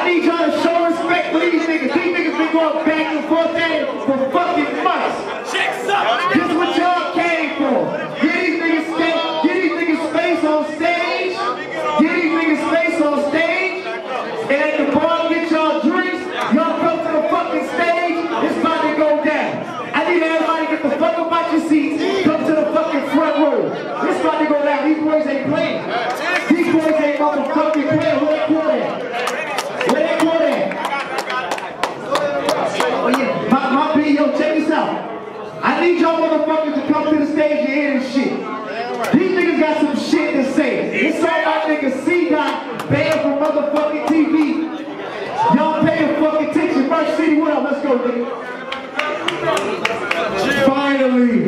need y'all to show respect for these niggas. These niggas been going back and forth at it for fucking months. This is what y'all came for. Get these niggas space on stage. Get these niggas space on stage. And at the bar, get y'all drinks. Y'all come to the fucking stage. It's about to go down. I need everybody to get the fuck up out your seats. Come to the fucking front row. It's about to go down. These boys ain't playing. These boys ain't motherfucking playing. Where they put at? Where they put at? Oh yeah, my B, yo, check this out. I need y'all motherfuckers to come to the stage and hear this shit. These niggas got some shit to say. It's all my nigga C-Dot banned from motherfucking TV. Y'all pay the fucking attention. Rush City, what up? Let's go, nigga. Finally,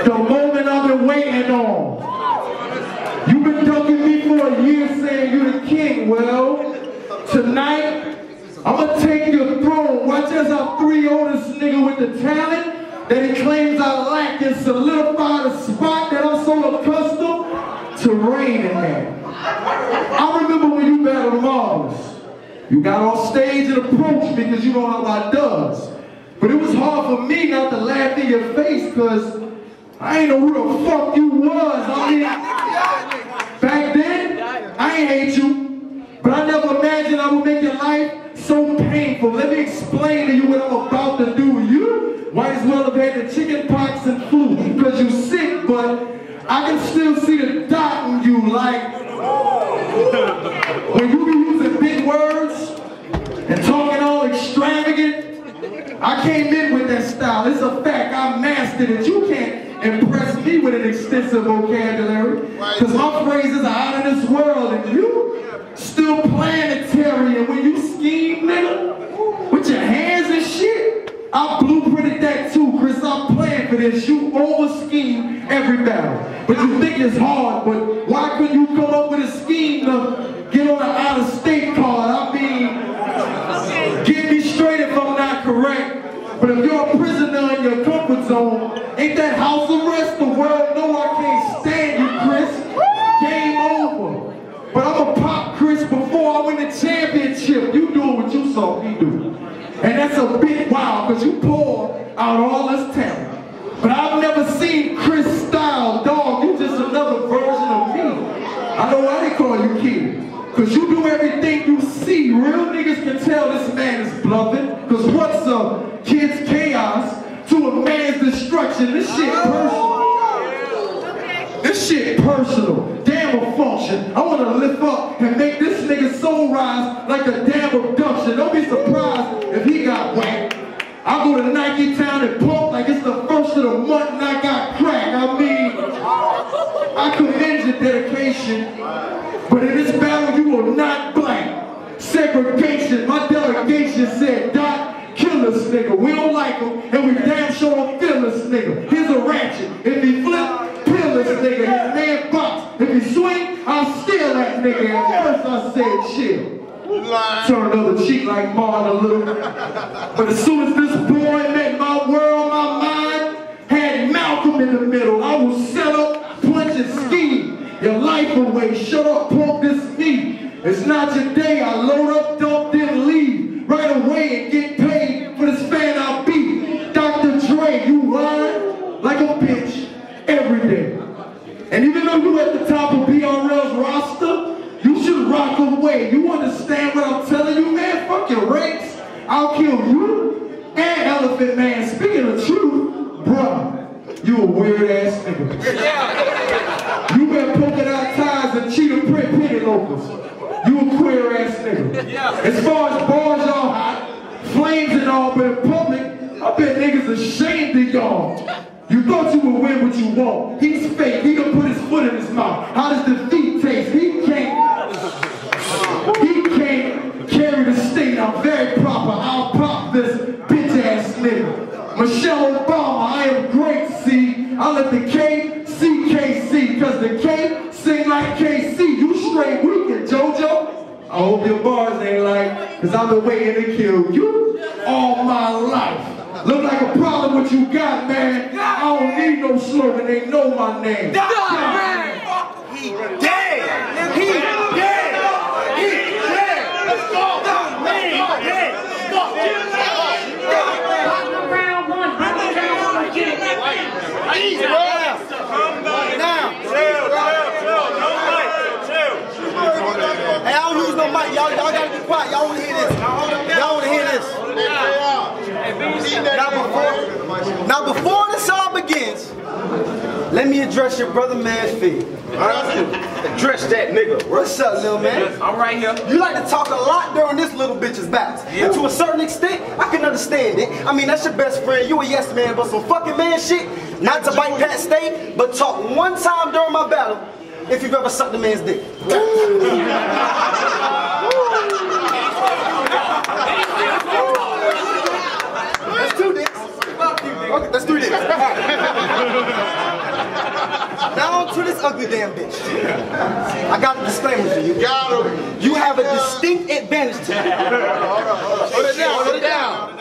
the moment I've been waiting on. You've been ducking me for a year saying you're the king. Well, tonight, I'm gonna take your throne. Watch as I 3-0 this nigga with the talent that he claims I lack and solidify the spot that I'm so accustomed to reign in there. I remember when you battled Mars. You got on stage and approached me because you know how I does. But it was hard for me not to laugh in your face because I ain't know who the fuck you was. I mean, back then, I ain't hate you. But I never imagined I would make your life so painful. Let me explain to you what I'm about to do. You might as well have had the chicken pox and flu because you sick, but I can still see the dot in you. Like, when you be using big words and talking all extravagant, I came in with that style. It's a fact. I mastered it. You can't impress me with an extensive vocabulary because my phrases are out of this world and you still planetary. And when you scheme, nigga, with your hands and shit, I blueprinted that too, Chris. I'm playing for this. You over-scheme every battle. But you think it's hard, but why couldn't you come up with a scheme to get on an out-of-state card? I mean, get me straight if I'm not correct. But if you're a prisoner in your comfort zone, ain't that house arrest? The world know I can't stand you, Chris. Game over. But I'm a pop Chris before I win the championship. You do what you saw me do. And that's a bit wild, because you pour out all this talent. But I've never seen Chris style, dog. You just another version of me. I know why they call you kid. Because you do everything you see. Real niggas can tell this man is bluffing. Because what's a kid's chaos to a man's destruction? This shit personal. This shit personal. Damn function. I want to lift up and make this nigga soul rise like a damn abduction. Don't be surprised if he got whacked. I go to Nike Town and pump like it's the first of the month and I got crack. I mean, I commend your dedication, but in this battle you will not blank. Segregation, my delegation said, Doc, kill this nigga. We don't like him, and we damn sure don't feel this nigga. Here's a ratchet. If he flip, kill this nigga. His man box. If he swing, I'll steal that nigga. At first I said chill. Turn another cheek like Martin a little. But as soon as this boy met my world, my mind had Malcolm in the middle. I will set up, punch and scheme your life away. Shut up, punk, this me. It's not your day. I load up, dump, then leave right away and get paid for this fan I beat. Dr. Dre, you rhyme like a bitch every day. And even though you at the top of BRL's roster, you should rock away. You understand what I'm telling you, man? Fuck your race. I'll kill you and Elephant Man. Speaking of truth, bruh, you a weird ass nigga. You wear polka dot ties and cheetah print penny loafers. You a queer ass nigga. As far as bars, y'all hot, flames and all, but in public, I bet niggas ashamed of y'all. You thought you would win what you want. He's fake. He done put his foot in his mouth. How does defeat taste? He can't carry the state. I'm very proper. I'll pop this bitch ass nigga. Michelle Obama, I am great, see. I let the K see KC, cause the K sing like KC. You straight weekend, JoJo. I hope your bars ain't like, cause I've been waiting to kill you all my life. Look like a problem what you got, man. I don't need no slogan, they know my name. He dead! He dead! He dead! Let me address your brother man's feet. Address that nigga. What's up, little man? I'm right here. You like to talk a lot during this little bitch's battles. Yeah. And to a certain extent, I can understand it. I mean, that's your best friend. You a yes man, but some fucking man shit, not to bite Pat Stay, but talk one time during my battle if you've ever sucked a man's dick. That's 2 dicks. Okay, that's 3 dicks. Now on to this ugly damn bitch. I got a disclaimer for you. Got him. You have a distinct advantage tonight. Hold it down.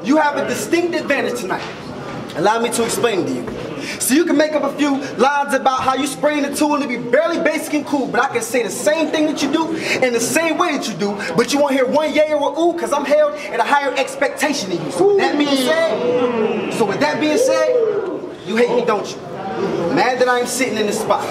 You have a distinct advantage tonight. Allow me to explain to you. So you can make up a few lines about how you spraying the tool and it'll be barely basic and cool, but I can say the same thing that you do in the same way that you do, but you won't hear one yay or ooh, because I'm held at a higher expectation than you. So with that being said, you hate me, don't you? Mad that I ain't sitting in this spot.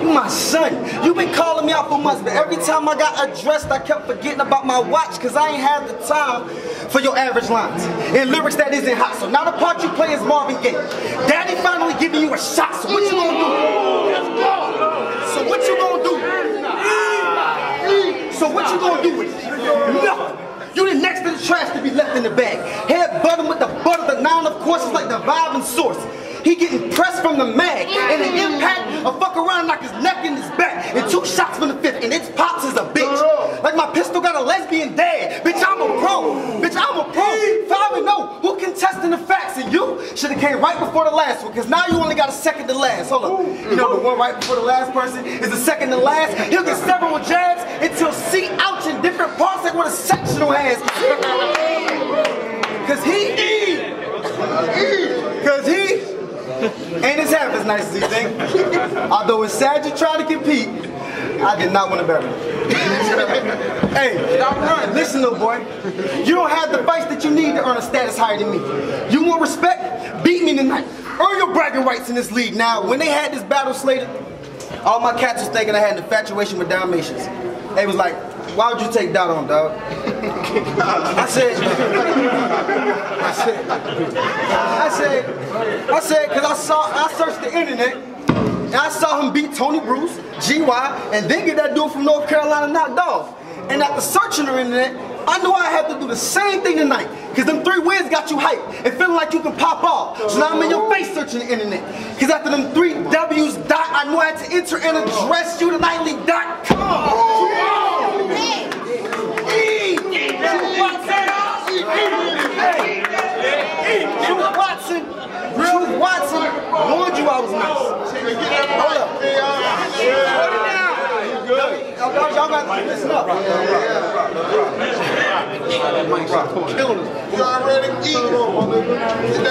You my son. You've been calling me out for months, but every time I got addressed, I kept forgetting about my watch because I ain't had the time for your average lines and lyrics that isn't hot. So now the part you play is Marvin Gaye. Daddy finally giving you a shot, so what you gonna do? So what you gonna do? So what you gonna do with it? Nothing. You the next to the trash to be left in the bag. Head button with the butter, the 9 of course is like the vibe and source. He getting pressed from the mag, and the impact of fuck around knock his neck in his back, and 2 shots from the 5th, and its pops is a bitch. Like my pistol got a lesbian dad. Bitch, I'm a pro. Bitch, I'm a pro. 5-0. Who contesting the facts? And you should have came right before the last one, because now you only got a second to last. Hold up. You know the one right before the last person is the second to last. He'll get several jabs until see ouch in different parts like what a sectional has. Cause he ain't as half as nice as you think. Although it's sad you try to compete, I did not want to battle. Hey, listen little boy, you don't have the fights that you need to earn a status higher than me. You want respect? Beat me tonight. Earn your bragging rights in this league. Now, when they had this battle slated, all my cats was thinking I had an infatuation with Dalmatians. They was like, why would you take that on, dog? I said, because I searched the internet and I saw him beat Tony Bruce, GY, and then get that dude from North Carolina knocked off. And after searching the internet, I knew I had to do the same thing tonight, because them 3 wins got you hyped and feeling like you can pop off. So now I'm in your face searching the internet, because after them 3 W's dot, I knew I had to enter and address you tonightly.com. Truth Watson warned you I was nice. Hold up. Y'all got to listen up. You already eating.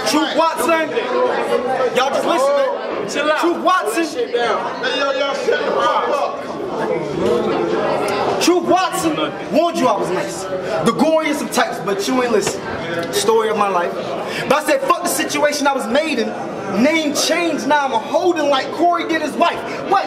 Truth Watson. Y'all just listen. Chill out. Truth Watson. Hey, y'all shut the fuck up. Truth Watson warned you I was nice. The goriest of types, but you ain't listen. Story of my life. But I said, fuck the situation I was made in. Name changed, now I'm holding like Corey did his wife. What?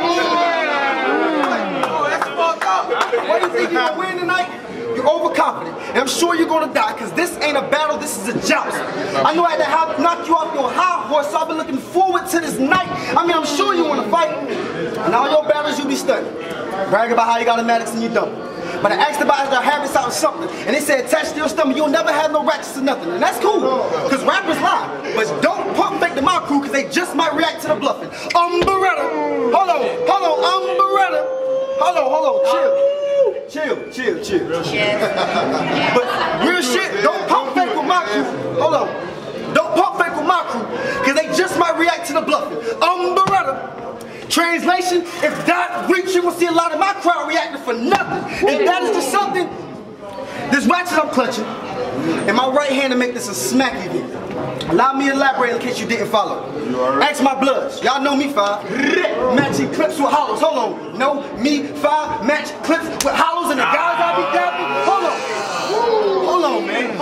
That's fucked up. What do you think you're gonna win tonight? You're overconfident, and I'm sure you're gonna die, because this ain't a battle, this is a joust. I know I had to knock you off your high horse, so I've been looking forward to this night. I mean, I'm sure you wanna fight. And all your battles you be studying. Brag about how you got a Maddox and you don't. But I asked about their habits out of something, and they said attached to your stomach, you'll never have no ratchets or nothing. And that's cool, because rappers lie. But don't pump fake to my crew, because they just might react to the bluffing. Beretta. Hold on, Beretta. Hold on, chill. But real shit, don't pump fake with my crew. Hold on. Don't pump fake with my crew, because they just might react to the bluffing. Beretta. Translation, if that reach, you will see a lot of my crowd reacting for nothing. If that is just something, this ratchet I'm clutching, and my right hand to make this a smack event. Allow me to elaborate in case you didn't follow. Ask my bloods. Y'all know me 5. Matching clips with hollows. Hold on. No, me 5. Match clips with hollows and the guys I be dapping. Hold on, man.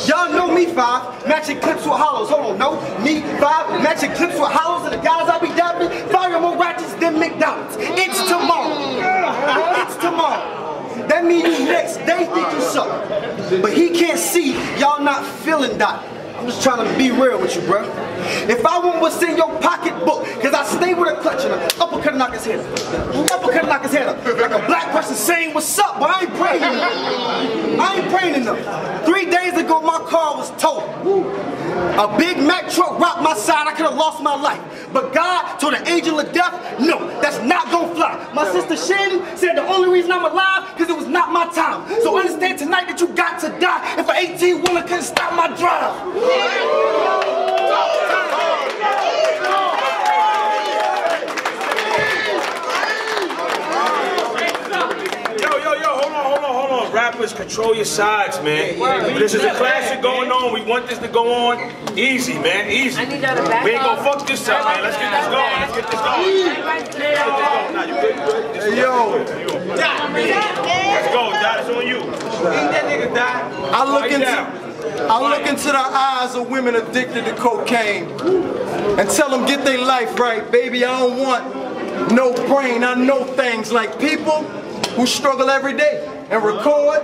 Y'all know me 5. Matching clips with hollows. Hold on. No, me 5. Matching clips with hollows and the guys I be dapping. Fire more ratchets than McDonald's. It's tomorrow. It's tomorrow. That means you next day think you suck. But he can't see y'all not feeling that. I'm just trying to be real with you, bro. If I want what's in your pocketbook, cause I stay with a clutch and an uppercut and knock his head up. Uppercut and knock his head up. Like a black person saying what's up, but I ain't praying enough. I ain't praying enough. 3 days ago my car was towed. A Big Mac truck rocked my side, I could have lost my life. But God told the angel of death, no, that's not gonna fly. My sister Shannon said the only reason I'm alive, because it was not my time. So understand tonight that you got to die if an 18-wheeler couldn't stop my drive. Hold on. Rappers, control your sides, man. This is a classic going on. We want this to go on easy, man. Easy. I need y'all to back We ain't gonna up. fuck this up, man. Let's get this going. Let's get this going. Nah, you good? Hey, yo. Let's go, Dot. It's on you. That nigga died. I look into the eyes of women addicted to cocaine and tell them get their life right, baby. I don't want no brain. I know things like people who struggle every day and record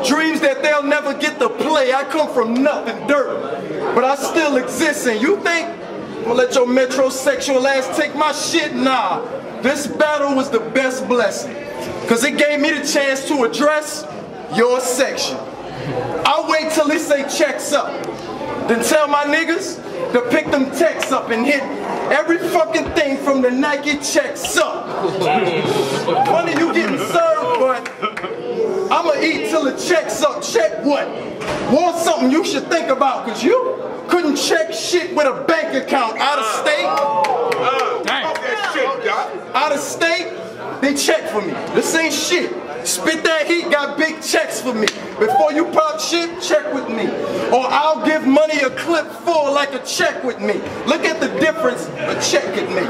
dreams that they'll never get to play. I come from nothing, dirt, but I still exist. And you think I'm gonna let your metrosexual ass take my shit? Nah, this battle was the best blessing, cause it gave me the chance to address your section. I'll wait till they say checks up, then tell my niggas to pick them texts up and hit every fucking thing from the Nike checks up. Funny you getting served, but I'ma eat till the check's up. Check what? Want something you should think about, cause you couldn't check shit with a bank account out of state. Out of state, they check for me. This ain't shit. Spit that heat, got big checks for me. Before you pop shit, check with me. Or I'll give money a clip full like a check with me. Look at the difference a check could make.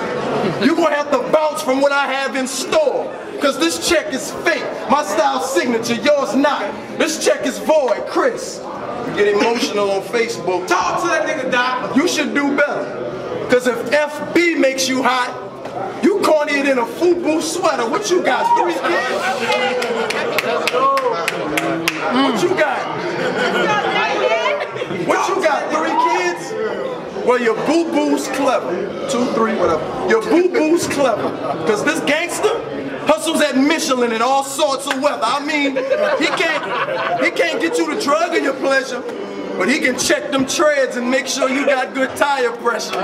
You gonna have to bounce from what I have in store, cause this check is fake. My style signature, yours not. This check is void, Chris. You get emotional on Facebook. Talk to that nigga, Doc. You should do better. Cause if FB makes you hot, you corny it in a FUBU sweater. What you got? 3 kids? What you got? What you got? 3 kids? Well, your boo-boo's clever. 2, 3, whatever. Your boo-boo's clever. Cause this gangster hustles at Michelin in all sorts of weather. I mean, he can't get you the drug of your pleasure, but he can check them treads and make sure you got good tire pressure.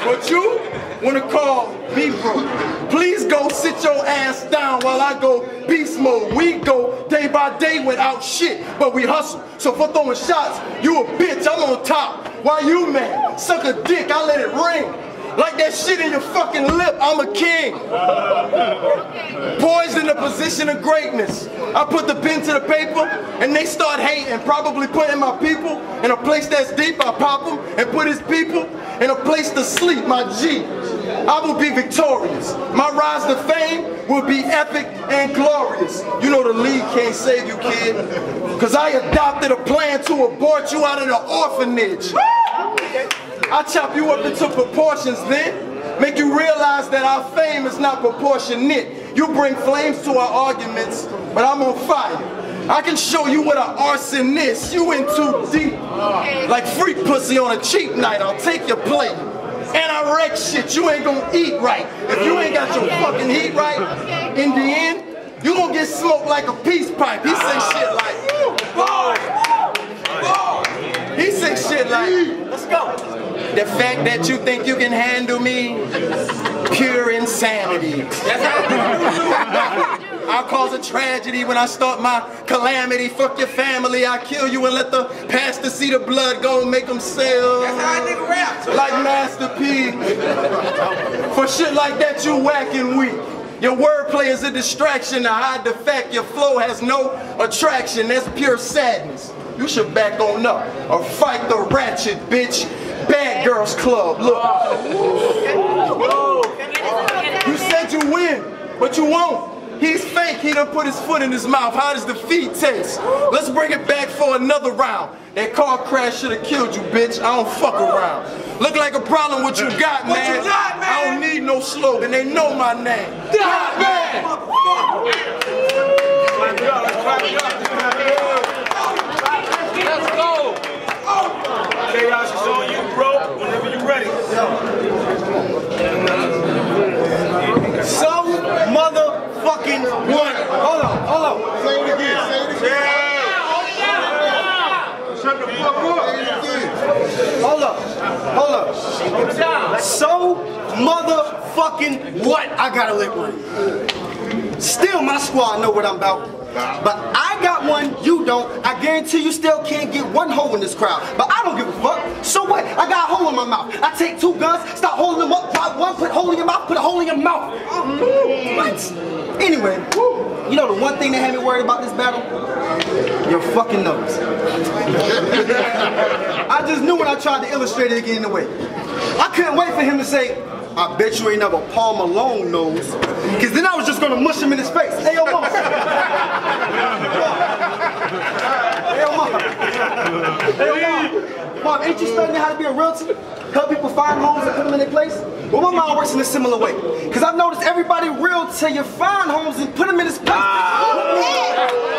But you wanna call me broke. Please go sit your ass down while I go beast mode. We go day by day without shit, but we hustle. So for throwing shots, you a bitch, I'm on top. Why you mad? Suck a dick, I let it ring. Like that shit in your fucking lip, I'm a king. Poised in a position of greatness. I put the pen to the paper and they start hating, probably putting my people in a place that's deep. I pop them and put his people in a place to sleep, my G. I will be victorious. My rise to fame will be epic and glorious. You know the league can't save you, kid, cause I adopted a plan to abort you out of the orphanage. I chop you up into proportions then, make you realize that our fame is not proportionate. You bring flames to our arguments, but I'm on fire. I can show you what an arsonist, you in too deep. Like freak pussy on a cheap night, I'll take your plate. And I wreck shit, you ain't gonna eat right. If you ain't got your fucking heat right, in the end, you gonna get smoked like a peace pipe. He say shit like, he say shit like, let's go. The fact that you think you can handle me, pure insanity. I'll cause a tragedy when I start my calamity. Fuck your family, I kill you and let the pastor see the blood go and make them sell. That's how a nigga rap. Like Master P. For shit like that, you whack and weak. Your wordplay is a distraction to hide the fact your flow has no attraction. That's pure sadness. You should back on up or fight the ratchet, bitch. Bad Girls Club, look. You said you win, but you won't. He's fake, he done put his foot in his mouth. How does defeat taste? Let's bring it back for another round. That car crash should have killed you, bitch. I don't fuck around. Look like a problem what you got, man. What you got, man? I don't need no slogan, they know my name. God, man! Hold on. Say it again. Shut the fuck up. Hold up. So motherfucking what? I got a lip ring. Still, my squad know what I'm about. But I got one, you don't. I guarantee you still can't get one hole in this crowd. But I don't give a fuck. So what? I got a hole in my mouth. I take 2 guns, start holding them up, drop one, put a hole in your mouth, put a hole in your mouth. What? Anyway, you know the one thing that had me worried about this battle? Your fucking nose. I just knew when I tried to illustrate it again in the way. I couldn't wait for him to say, I bet you ain't never Paul Malone nose. Cause then I was just gonna mush him in his face. Hey, yo, mom. Mom, ain't you studying how to be a realtor? Help people find homes and put them in their place? Well, my mom works in a similar way. Cause I've noticed everybody real till you find homes and put them in his place.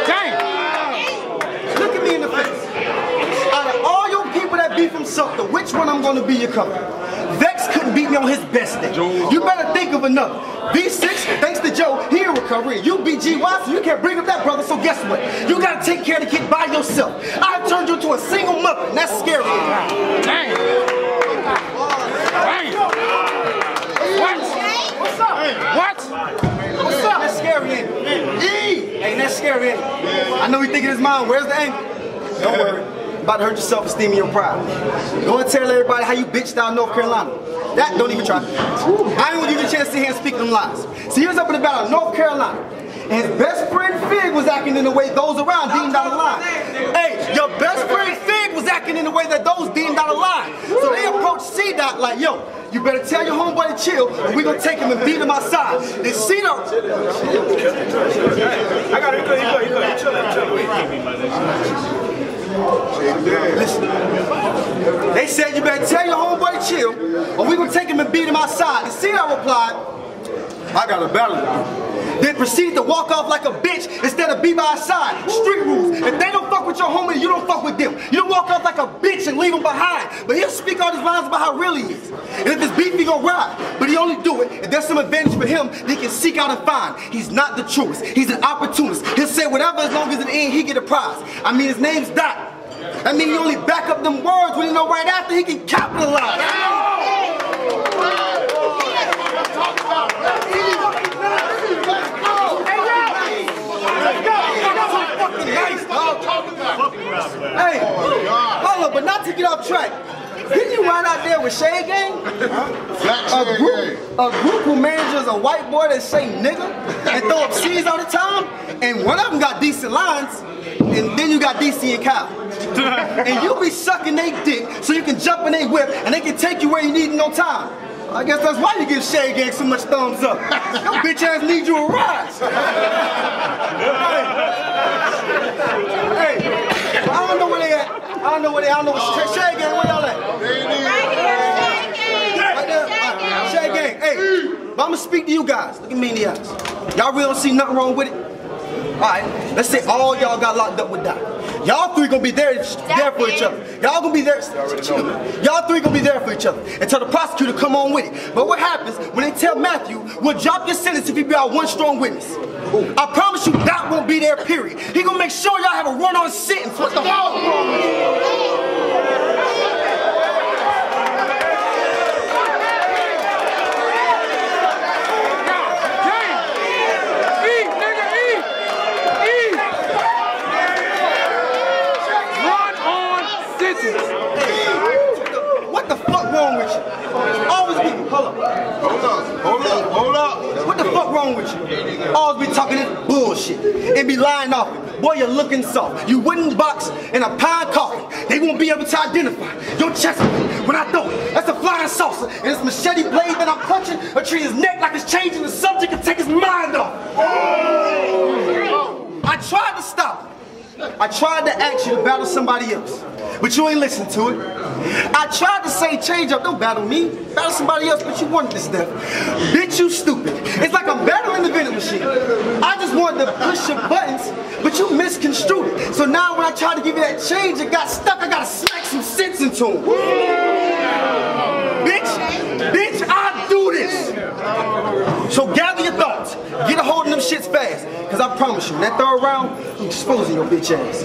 Dang. Look at me in the face. Out of all your people that beef himself, which one I'm gonna be your cover? Vex couldn't beat me on his best day. You better think of another. V6, thanks to Joe, he in recovery. You BGY, so you can't bring up that brother, so guess what? You gotta take care of the kid by yourself. I've turned you into a single mother, and that's scary. Dang. Dang. What? What's up? What? What's up? That's scary, ain't it? Ain't that scary, ain't it? I know he thinking his mind, where's the angle? Don't worry. About to hurt your self-esteem and your pride. Go and tell everybody how you bitched out North Carolina. That, don't even try. I ain't gonna give you a chance to sit here and speak them lies. See, he was up in the battle of North Carolina, and his best friend Fig was acting in the way those around deemed out of line. Hey, your best friend Fig was acting in the way that those deemed out of line. So they approached C-Dot like, yo, you better tell your homeboy to chill, or we gonna take him and beat him outside. Then C-Dot. I got it. He good. Chill. Listen, they said you better tell your homeboy to chill, or we gonna take him and beat him outside. And C-Dot replied, I got a battle with you. Then proceeded to walk off like a bitch instead of be by his side. Street rules. If they don't fuck with your homie, you don't fuck with them. You don't walk off like a bitch and leave him behind. But he'll speak all these lines about how real he is. And if it's beef, he gonna ride. But he only do it if there's some advantage for him that he can seek out and find. He's not the truest. He's an opportunist. He'll say whatever as long as in the end he get a prize. I mean, his name's Dot. I mean, he only back up them words when he know right after he can capitalize. Hey, hold up, but not to get off track. Didn't you run out there with Shade Gang? A group who manages a white boy that say nigga and throw up C's all the time, and one of them got decent lines, and then you got DC and Kyle. And you be sucking they dick so you can jump in they whip and they can take you where you need in no time. I guess that's why you give Shade Gang so much thumbs up. Your bitch ass need you a ride. Hey, I don't know where they at. I don't know where Shade Gang, where y'all at? Right there. Shade Gang, hey, but I'm gonna speak to you guys. Look at me in the eyes. Y'all really don't see nothing wrong with it? Alright, let's say all y'all got locked up with Doc. Y'all three gonna be there for each other. Y'all gonna be there. Y'all three gonna be there for each other until the prosecutor come on with it. But what happens when they tell Matthew, we'll drop your sentence if you be our one strong witness? I promise you Doc won't be there, period. He gonna make sure y'all have a run-on sentence. What the fuck? What the fuck wrong with you? Always be, hold up. What the fuck wrong with you? Always be talking this bullshit and be lying off it. Boy, you're looking soft. You wooden box and a pine coffin. They won't be able to identify your chest when I throw it. That's a flying saucer, and this machete blade that I'm punching will treat his neck like it's changing the subject and take his mind off. I tried to stop it. I tried to ask you to battle somebody else, but you ain't listened to it. I tried to say change up, don't battle me, battle somebody else, but you wanted this stuff. Bitch, you stupid. It's like I'm battling the vending machine. I just wanted to push your buttons, but you misconstrued it. So now when I try to give you that change, it got stuck, I gotta smack some sense into him. Bitch, I do this. So gather your thoughts. Get a hold of them shits fast. Cause I promise you, in that third round, I'm exposing your bitch ass.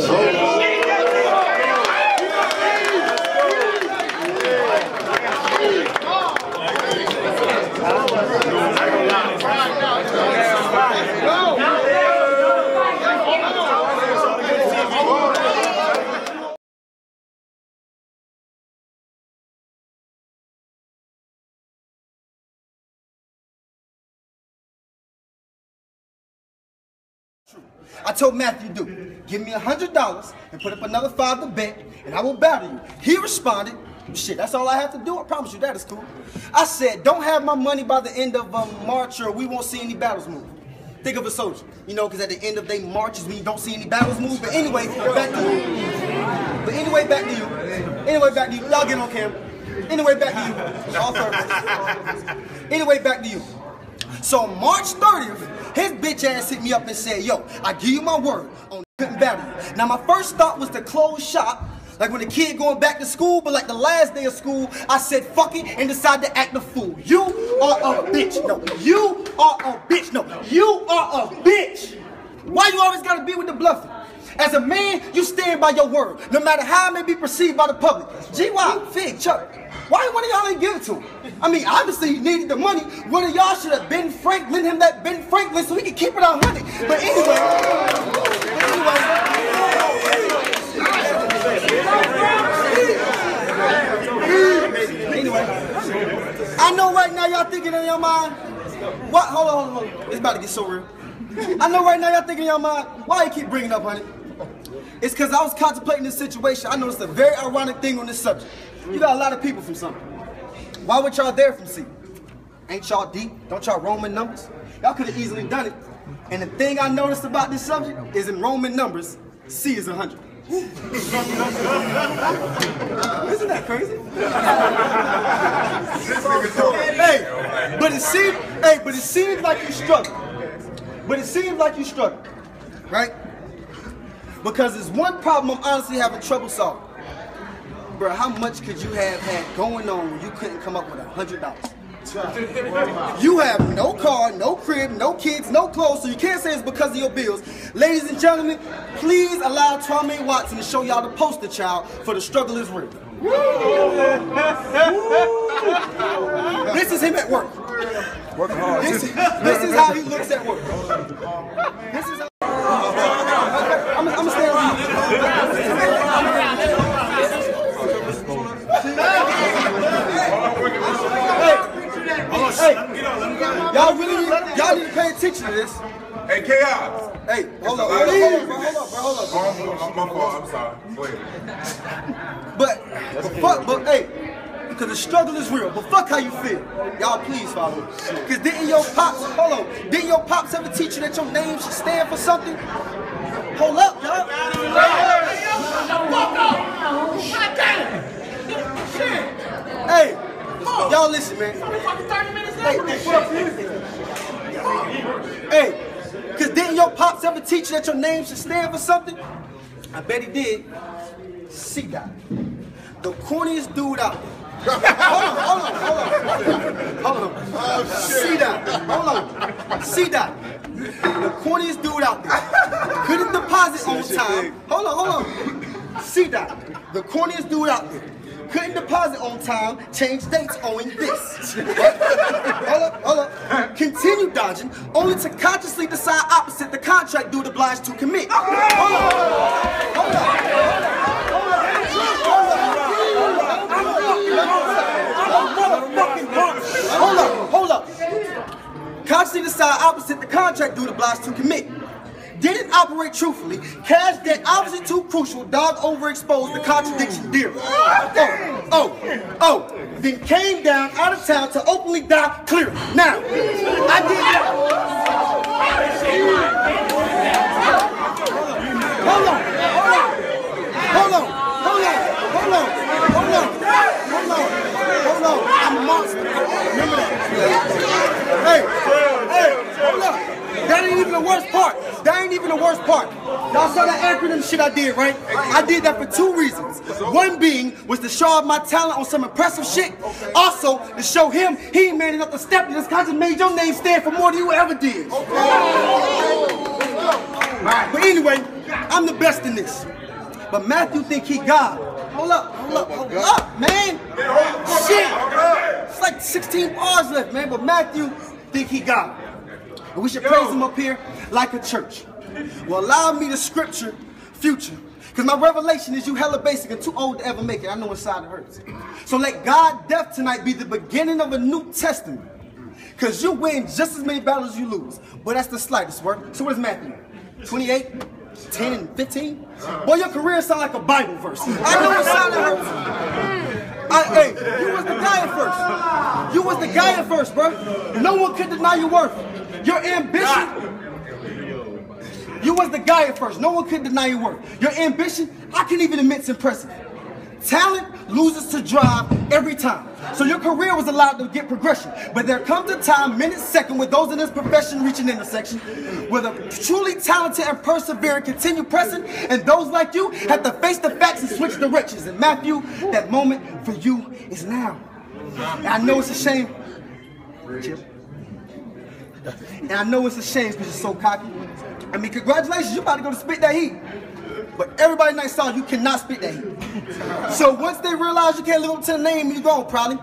I told Matthew, dude, give me $100 and put up another $5 to bet, and I will battle you. He responded, shit, that's all I have to do. I promise you that is cool. I said, don't have my money by the end of March or we won't see any battles move. Think of a soldier, you know, because at the end of their marches we don't see any battles move. But anyway, back to you. Anyway, back to you. Y'all get on camera. Anyway, back to you. All purpose. Anyway, back to you. So March 30th, his bitch ass hit me up and said, yo, I give you my word on couldn't battle you. Now my first thought was to close shop, like when a kid going back to school, but like the last day of school, I said fuck it and decided to act a fool. You are a bitch. No, you are a bitch. No, you are a bitch. Why you always gotta be with the bluffing? As a man, you stand by your word, no matter how it may be perceived by the public. G.Y., Fig, Chuck, why one of y'all ain't give it to him? I mean, obviously he needed the money. One of y'all should have lent him that Ben Franklin so he could keep it on money. But anyway, I know right now y'all thinking in your mind, what? Hold on. It's about to get so real. I know right now y'all thinking in your mind, why you keep bringing up, honey? It's because I was contemplating this situation. I noticed a very ironic thing on this subject. You got a lot of people from something. Why would y'all there from C? Ain't y'all deep? Don't y'all Roman numbers? Y'all could have easily done it. And the thing I noticed about this subject is in Roman numbers, C is 100. Isn't that crazy? But it seems like you struggle. Right? Because there's one problem I'm honestly having trouble solving. Bro, how much could you have had going on when you couldn't come up with $100? You have no car, no crib, no kids, no clothes, so you can't say it's because of your bills. Ladies and gentlemen, please allow Twame Watson to show y'all the poster child for The Struggle is Real. This is him at work. Working hard. This is how he looks at work. This is how I'm gonna stay around. Hey, y'all need to pay attention to this. Hey, Chaos. Hey, hold up, My fault, I'm sorry. Go ahead. But hey, because the struggle is real, but fuck how you feel. Y'all please follow me. Because didn't your pops ever teach you that your name should stand for something? Hold up, y'all. Hey, y'all listen, man. Hey, because didn't your pops ever teach you that your name should stand for something? I bet he did. C-Dot. The corniest dude out there. Hold on. C-Dot. Hold on. C-Dot. The corniest dude out there. Couldn't deposit on time. Hold on. C-Dot. The corniest dude out there. Couldn't deposit on time, change dates owing this. Hold up. Continue dodging, only to consciously decide opposite the contract dude obliged to commit. Hold up. Consciously decide opposite the contract dude obliged to commit. Didn't operate truthfully, cash debt obviously too crucial, dog overexposed the contradiction dearly. Then came down out of town to openly die clearly. Now, I did that. Hold on. I'm a monster. Remember that. Hey, hold up. That ain't even the worst part. That ain't even the worst part. Y'all saw that acronym shit I did, right? I did that for 2 reasons. One being was to show off my talent on some impressive shit. Also, to show him he ain't man enough to step to this cause it made your name stand for more than you ever did. But anyway, I'm the best in this. But Matthew think he God. Hold up, man. Shit. It's like 16 bars left, man. But Matthew think he God. And we should praise him up here like a church. Well, allow me the scripture future. Because my revelation is you hella basic and too old to ever make it. I know inside it hurts. So let God death tonight be the beginning of a New Testament. Because you win just as many battles as you lose. But that's the slightest word. So what is Matthew? 28? 10 and 15? Boy, your career sound like a Bible verse. I know it sounded hurts. Hey, you was the guy at first. You was the guy at first, bro. No one could deny your worth. Your ambition. You was the guy at first. No one could deny your worth. Your ambition, I can't even admit it's impressive. Talent loses to drive every time. So your career was allowed to get progression. But there comes a time, minute, second, where those in this profession reach an intersection, where the truly talented and persevering continue pressing, and those like you have to face the facts and switch directions. And Matthew, that moment for you is now. And I know it's a shame. And I know it's a shame because you're so cocky. I mean, congratulations, you about to go to spit that heat. But everybody tonight saw you cannot spit that heat. So once they realize you can't live up to the name, you're gone probably.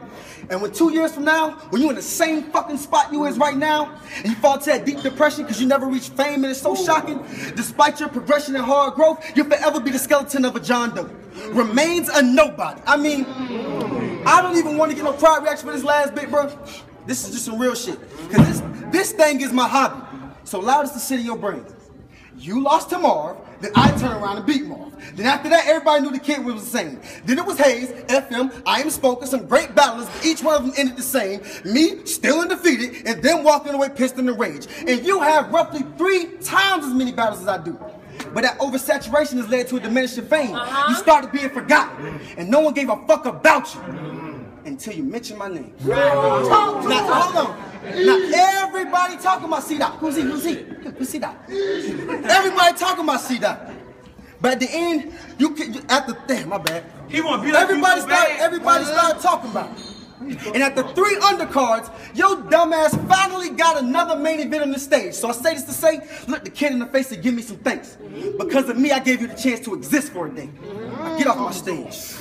And when 2 years from now, when you're in the same fucking spot you is right now, and you fall to that deep depression because you never reached fame and it's so shocking, despite your progression and hard growth, you'll forever be the skeleton of a John Doe. Remains a nobody. I mean, I don't even want to get no crowd reaction for this last bit, bro. This is just some real shit. Because this thing is my hobby. So allow this to sit in your brain. You lost to Marv, then I turned around and beat Marv. Then after that, everybody knew the kid was the same. Then it was Hayes, FM, I Am Spoken, some great battlers, but each one of them ended the same. Me, still undefeated, and then walking away pissed in the rage. And you have roughly 3 times as many battles as I do. But that oversaturation has led to a diminishing fame. You started being forgotten, and no one gave a fuck about you until you mentioned my name. Now, hold on. Now, everybody talking about C-Dot. Who's he? Who's C-Dot? Everybody talking about C-Dot. But at the end, damn, my bad. Everybody started talking about it. And at the 3 undercards, your dumbass finally got another main event on the stage. So I say this to say, look the kid in the face and give me some thanks. Because of me, I gave you the chance to exist for a day. Now get off my stage.